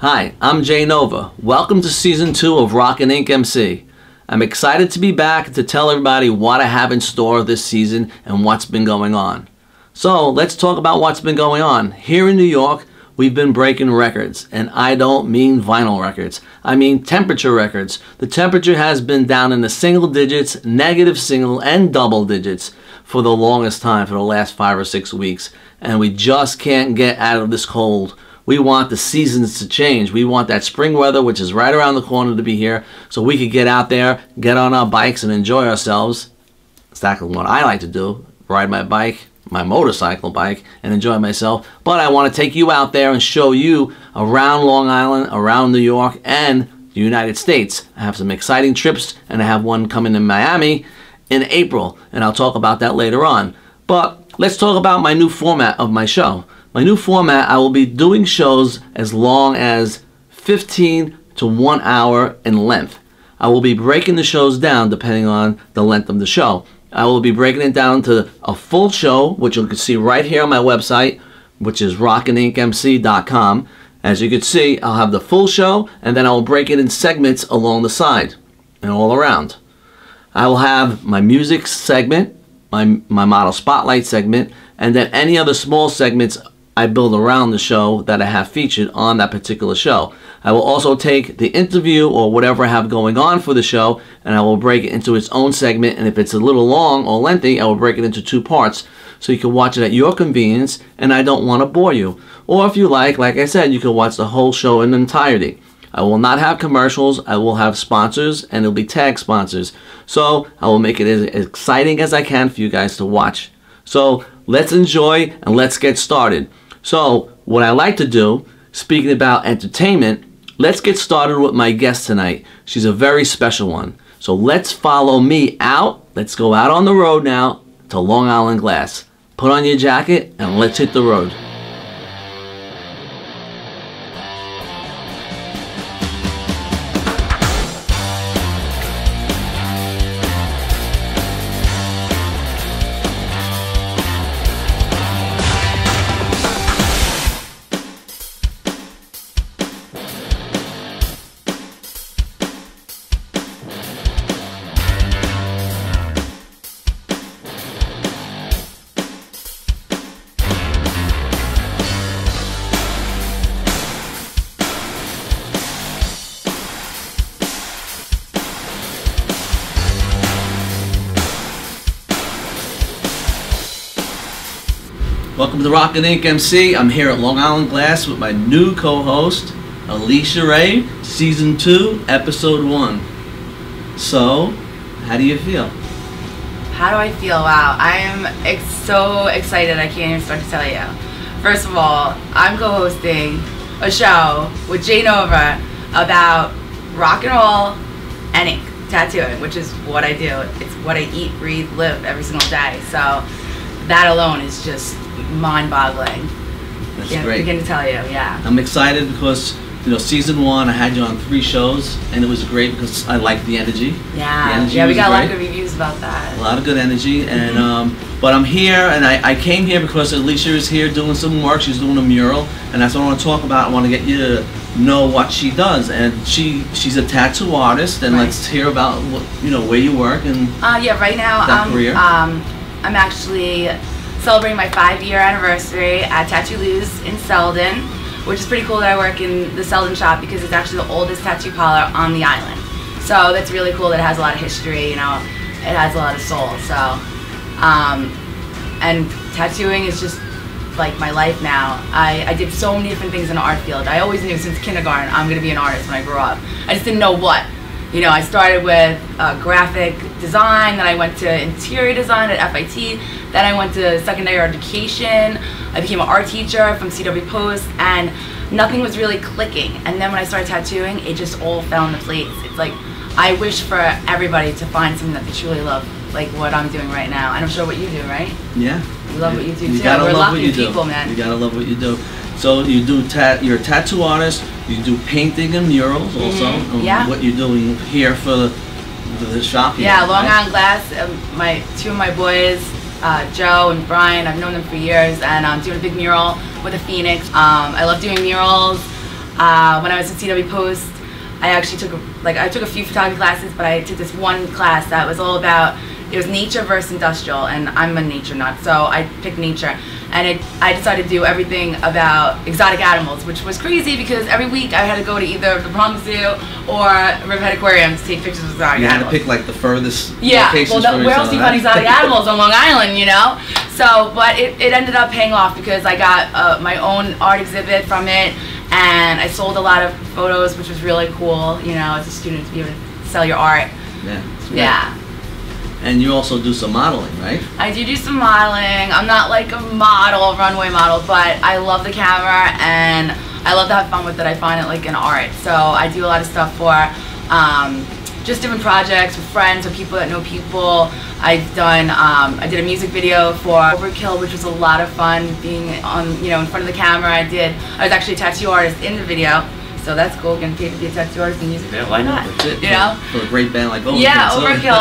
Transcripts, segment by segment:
Hi, I'm Jay Nova. Welcome to Season 2 of Rockin' Inc. MC. I'm excited to be back to tell everybody what I have in store this season and what's been going on. So let's talk about what's been going on. Here in New York, we've been breaking records, and I don't mean vinyl records. I mean temperature records. The temperature has been down in the single digits, negative single and double digits for the longest time, for the last 5 or 6 weeks, and we just can't get out of this cold. We want the seasons to change. We want that spring weather, which is right around the corner, to be here, so we could get out there, get on our bikes, and enjoy ourselves. Exactly what I like to do, ride my bike, my motorcycle bike, and enjoy myself. But I want to take you out there and show you around Long Island, around New York, and the United States. I have some exciting trips, and I have one coming in Miami in April, and I'll talk about that later on. But let's talk about my new format of my show. My new format, I will be doing shows as long as 15 to 1 hour in length. I will be breaking the shows down depending on the length of the show. I will be breaking it down to a full show, which you can see right here on my website, which is rockinincmc.com. As you can see, I'll have the full show, and then I will break it in segments along the side and all around. I will have my music segment, my model spotlight segment, and then any other small segments I build around the show that I have featured on that particular show. I will also take the interview or whatever I have going on for the show, and I will break it into its own segment, and if it's a little long or lengthy, I will break it into 2 parts so you can watch it at your convenience, and I don't want to bore you. Or if you like I said, you can watch the whole show in entirety. I will not have commercials, I will have sponsors, and it'll be tag sponsors. So I will make it as exciting as I can for you guys to watch. So let's enjoy and let's get started. So what I like to do, speaking about entertainment, let's get started with my guest tonight. She's a very special one. So let's follow me out. Let's go out on the road now to Long Island Glass. Put on your jacket and let's hit the road. Welcome to Rockin' Inc. MC. I'm here at Long Island Glass with my new co-host, Alecia Rey, Season 2, Episode 1. So, how do you feel? How do I feel? Wow, I am so excited I can't even start to tell you. First of all, I'm co-hosting a show with Jay Nova about rock and roll and ink, tattooing, which is what I do. It's what I eat, breathe, live every single day. So that alone is just mind-boggling. That's Can't great. begin to tell you, yeah. I'm excited because, you know, Season 1, I had you on 3 shows, and it was great because I liked the energy. Yeah, the energy we was got a lot of great. good reviews about that. A lot of good energy, and but I'm here, and I came here because Alecia is here doing some work. She's doing a mural, and that's what I want to talk about. I want to get you to know what she does, and she's a tattoo artist, and Right. Let's hear about what, you know, where you work and Yeah, right now that career. I'm actually celebrating my 5-year anniversary at Tattoo Lose in Selden, which is pretty cool that I work in the Selden shop because it's actually the oldest tattoo parlor on the island. So that's really cool that it has a lot of history, you know, it has a lot of soul. So, and tattooing is just like my life now. I did so many different things in the art field. I always knew since kindergarten I'm going to be an artist when I grew up. I just didn't know what. You know, I started with graphic design, then I went to interior design at FIT, then I went to secondary education, I became an art teacher from CW Post, and nothing was really clicking. And then when I started tattooing, it just all fell into place. It's like, I wish for everybody to find something that they truly love, like what I'm doing right now. And I'm sure what you do, right? Yeah. You love what you do You too. gotta We're love what lucky you do. people, man. You gotta love what you do. So you do you're a tattoo artist. You do painting and murals also. Yeah. What you're doing here for the shop. Yeah, here, Long right? Island Glass. 2 of my boys, Joe and Brian. I've known them for years, and I'm doing a big mural with a Phoenix. I love doing murals. When I was at CW Post, I actually took a few photography classes, but I took this one class that was all about, it was nature versus industrial, and I'm a nature nut, so I picked nature. And I decided to do everything about exotic animals, which was crazy because every week I had to go to either the Bronx Zoo or Riverhead Aquarium to take pictures of exotic animals. You had to pick like the furthest yeah, locations well, where else do you find exotic animals on Long Island, you know? So, but it ended up paying off because I got my own art exhibit from it, and I sold a lot of photos, which was really cool, you know, as a student to be able to sell your art. Yeah. Yeah. And you also do some modeling, right? I do some modeling. I'm not like a model, runway model, but I love the camera and I love to have fun with it. I find it like an art. So I do a lot of stuff for just different projects with friends or people that know people. I've done, I did a music video for Overkill, which was a lot of fun being on, you know, in front of the camera. I was actually a tattoo artist in the video. So that's cool, getting paid to be a tattoo artist in music video. Why not? You know? For a great band like Overkill. Yeah, Overkill.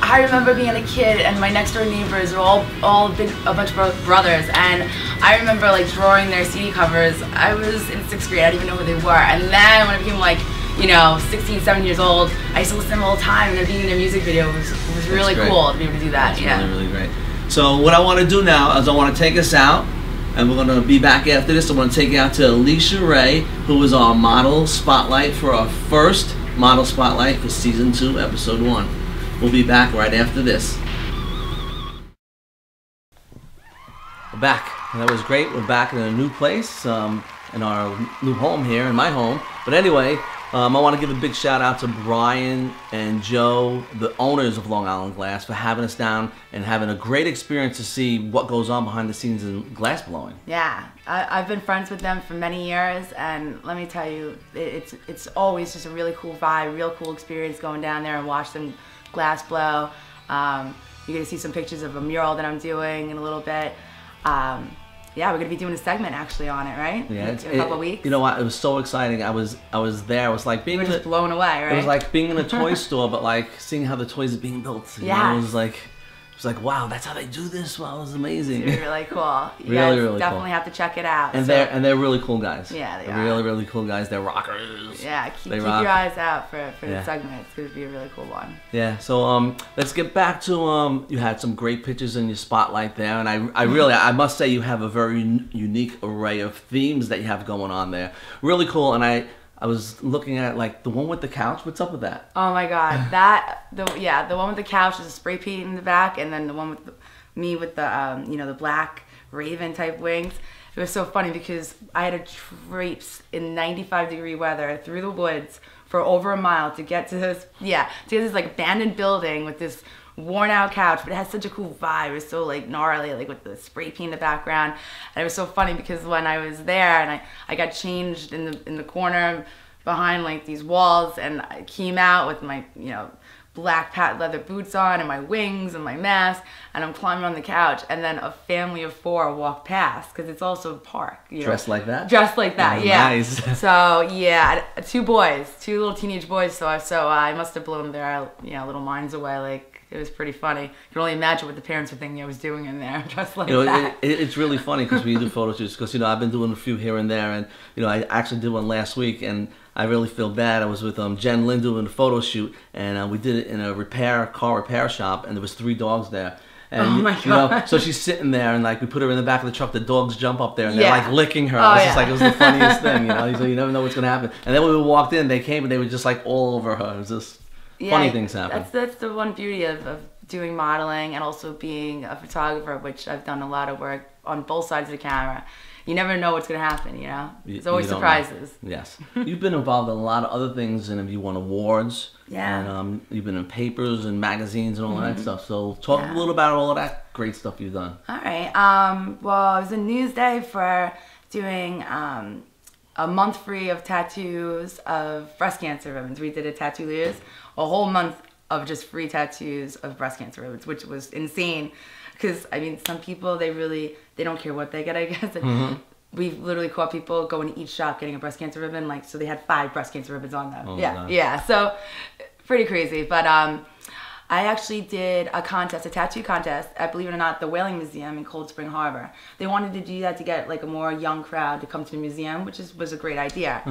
I remember being a kid, and my next door neighbors were all a bunch of brothers, and I remember like drawing their CD covers. I was in 6th grade. I didn't even know who they were. And then when I became like, you know, 16, 17 years old, I used to listen to them all the time, and then being in their music video was really cool to be able to do that. That's really, really great. So what I want to do now is I want to take us out. And we're going to be back after this. I want to take you out to Alecia Rey, who was our model spotlight for our first model spotlight for season 2, episode 1. We'll be back right after this. We're back. And that was great. We're back in a new place, in our new home here, in my home. But anyway, I want to give a big shout out to Brian and Joe, the owners of Long Island Glass, for having us down and having a great experience to see what goes on behind the scenes in glass blowing. Yeah, I've been friends with them for many years, and let me tell you, it's always just a really cool vibe, real cool experience going down there and watch them glass blow. You're going to see some pictures of a mural that I'm doing in a little bit. Yeah, we're gonna be doing a segment actually on it, right? Yeah, in a couple of weeks. You know what? It was so exciting. I was there. I was like being just blown away, right? It was like being in a toy store, but like seeing how the toys are being built. Yeah. It was like, wow, that's how they do this. Wow, it was amazing. It's really cool. You really guys definitely have to check it out. And they're really cool guys. Yeah, they are. Really, really cool guys. They're rockers. Yeah, keep your eyes out for the segment. It's gonna be a really cool one. Yeah. So let's get back to you had some great pictures in your spotlight there, and I must say you have a very unique array of themes that you have going on there. Really cool, and I was looking at like the one with the couch. What's up with that? Oh my God, the one with the couch is a spray paint in the back, and then the one with me with the you know, the black raven type wings. It was so funny because I had to traipse in 95-degree weather through the woods for over a mile to get to this like abandoned building with this worn out couch, but it has such a cool vibe. It was so like gnarly, like with the spray paint in the background. And it was so funny because when I was there and I got changed in the corner behind like these walls, and I came out with my, you know, black patent leather boots on and my wings and my mask, and I'm climbing on the couch, and then a family of 4 walked past because it's also a park. You know? Dressed like that? Dressed like that, oh, yeah. Nice. So yeah, 2 little teenage boys. So I must have blown their, you know, little minds away. Like, it was pretty funny. You can only imagine what the parents were thinking I was doing in there, dressed like that. It's really funny because we do photo shoots. Because, you know, I've been doing a few here and there, and you know, I actually did one last week, and I really feel bad. I was with Jen Lynn doing a photo shoot, and we did it in a car repair shop, and there was 3 dogs there. And, oh my God. You know, so she's sitting there, and like we put her in the back of the truck. The dogs jump up there, and they're like licking her. Just like, it was the funniest thing, you know. So you never know what's gonna happen. And then when we walked in, they came and they were just like all over her. It was just funny things happen. That's the one beauty of doing modeling and also being a photographer, which I've done a lot of work on both sides of the camera. You never know what's going to happen, you know? There's always surprises. Know. Yes. You've been involved in a lot of other things, and you won awards. Yeah. And you've been in papers and magazines and all that stuff. So talk a little about all of that great stuff you've done. All right. Well, it was a Newsday for doing a month free of tattoos of breast cancer ribbons. We did a tattoo lose, a whole month of just free tattoos of breast cancer ribbons, which was insane. Because, I mean, some people, they don't care what they get, I guess. We've literally caught people going to each shop getting a breast cancer ribbon, like, so they had 5 breast cancer ribbons on them. Oh, yeah, so pretty crazy. But I actually did a contest, a tattoo contest at, believe it or not, the Whaling Museum in Cold Spring Harbor. They wanted to do that to get like a more young crowd to come to the museum, which was a great idea.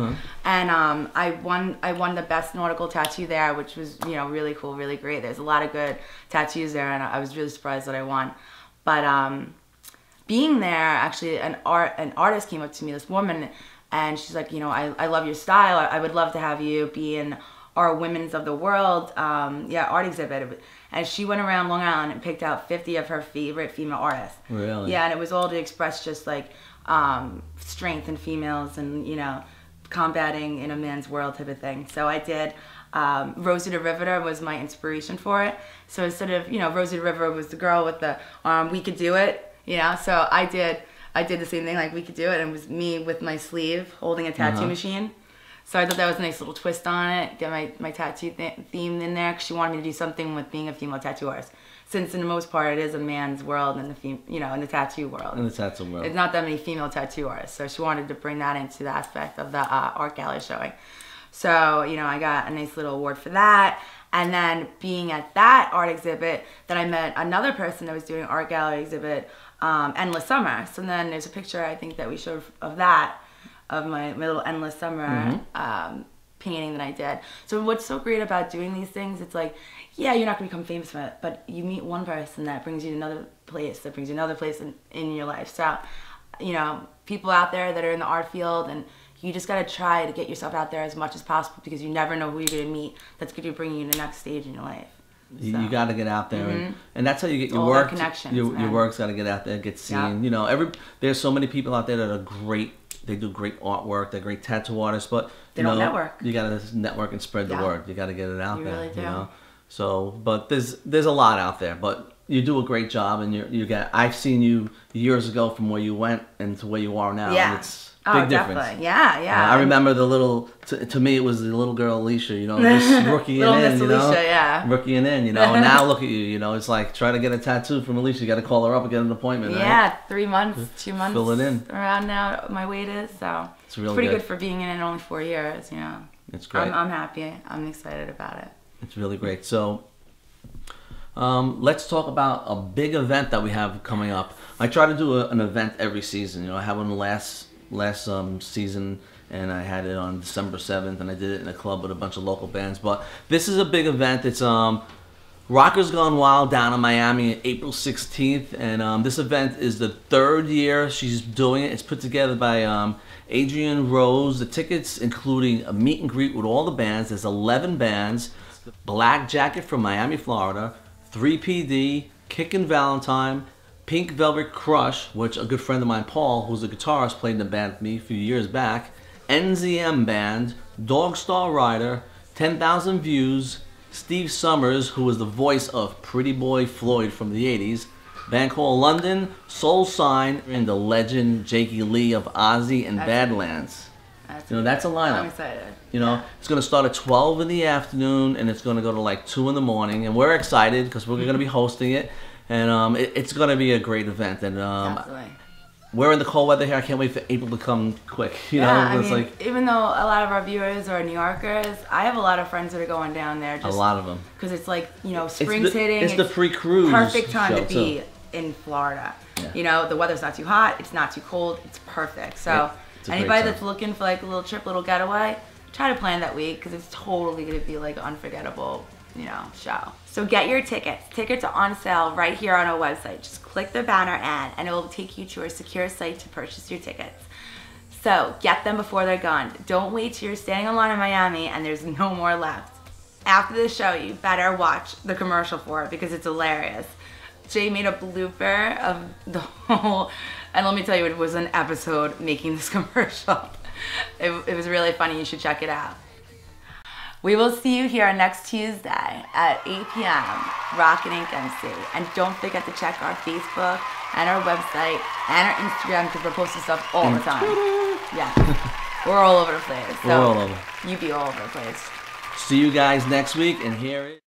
And I won the best nautical tattoo there, which was, you know, really cool, really great. There's a lot of good tattoos there, and I was really surprised that I won. But being there, actually, an artist came up to me, this woman, and she's like, you know, I love your style. I would love to have you be in our Women's of the World art exhibit. And she went around Long Island and picked out 50 of her favorite female artists. Really? Yeah, and it was all to express just like strength in females and, you know, combating in a man's world type of thing. So I did. Rosie the Riveter was my inspiration for it. So instead of, you know, Rosie the Riveter was the girl with the we could do it, you know. So I did the same thing, like we could do it, and it was me with my sleeve holding a tattoo machine. So I thought that was a nice little twist on it. Get my tattoo theme in there, because she wanted me to do something with being a female tattoo artist. Since in the most part it is a man's world in the in the tattoo world. In the tattoo world. It's not that many female tattoo artists, so she wanted to bring that into the aspect of the art gallery showing. So, you know, I got a nice little award for that. And then being at that art exhibit, then I met another person that was doing an art gallery exhibit, Endless Summer. So then there's a picture, I think, that we showed of that, of my little Endless Summer painting that I did. So what's so great about doing these things, it's like, yeah, you're not going to become famous from it, but you meet one person that brings you to another place, that brings you another place in your life. So, you know, people out there that are in the art field, and you just got to try to get yourself out there as much as possible, because you never know who you're going to meet that's going to bring you to the next stage in your life. You got to get out there, and that's how you get your work. Connections, your work's got to get out there, get seen. Yep. You know, there's so many people out there that are great. They do great artwork. They're great tattoo artists, but they don't network. You got to network and spread the word. You got to get it out there. Really do. You know, so but there's a lot out there, but you do a great job, and I've seen you years ago from where you went and to where you are now. Yeah. And it's big difference. Definitely. Yeah. I remember the little. To me, it was the little girl Alecia. You know, just rookieing in. You know, rookieing in. You know, and now look at you. You know, it's like trying to get a tattoo from Alecia. You got to call her up and get an appointment. Yeah, right? 3 months, 2 months. Fill it in. Around now, my weight is so. It's really pretty good for being in it only 4 years. You know. It's great. I'm happy. I'm excited about it. It's really great. So, let's talk about a big event that we have coming up. I try to do an event every season. You know, I had one last season, and I had it on December 7th, and I did it in a club with a bunch of local bands. But this is a big event. It's Rockers Gone Wild down in Miami, April 16th, and this event is the 3rd year she's doing it. It's put together by Adrian Rose. The tickets, including a meet and greet with all the bands. There's 11 bands. Black Jacket from Miami, Florida, 3PD, Kickin' Valentine, Pink Velvet Crush, which a good friend of mine, Paul, who's a guitarist, played in the band with me a few years back, NZM Band, Dog Star Rider, 10,000 Views, Steve Summers, who was the voice of Pretty Boy Floyd from the 80s, Band Called London, Soul Sign, and the legend Jakey Lee of Ozzy and Badlands. That's a lineup. I'm excited. You know, it's going to start at 12 in the afternoon, and it's going to go to like 2 in the morning, and we're excited because we're going to be hosting it, and it's going to be a great event. And Absolutely. We're in the cold weather here. I can't wait for April to come quick. You know, I it's mean, like even though a lot of our viewers are New Yorkers, I have a lot of friends that are going down there. A lot of them. Because it's like, you know, spring's hitting. It's the pre-cruise perfect time show to be in Florida. Yeah. You know, the weather's not too hot, it's not too cold, it's perfect. So anybody that's looking for like a little trip, little getaway, try to plan that week, because it's totally going to be like an unforgettable, you know, show. So get your tickets. Tickets are on sale right here on our website. Just click the banner ad and it will take you to our secure site to purchase your tickets. So get them before they're gone. Don't wait till you're standing in line in Miami and there's no more left. After the show, you better watch the commercial for it because it's hilarious. Jay made a blooper of the whole, and let me tell you, it was an episode making this commercial. It was really funny. You should check it out. We will see you here next Tuesday at 8 p.m. Rockin' Inc. MC. And don't forget to check our Facebook and our website and our Instagram, because we're posting stuff all the time. Yeah, we're all over the place. So we're all over. You be all over the place. See you guys next week, and here it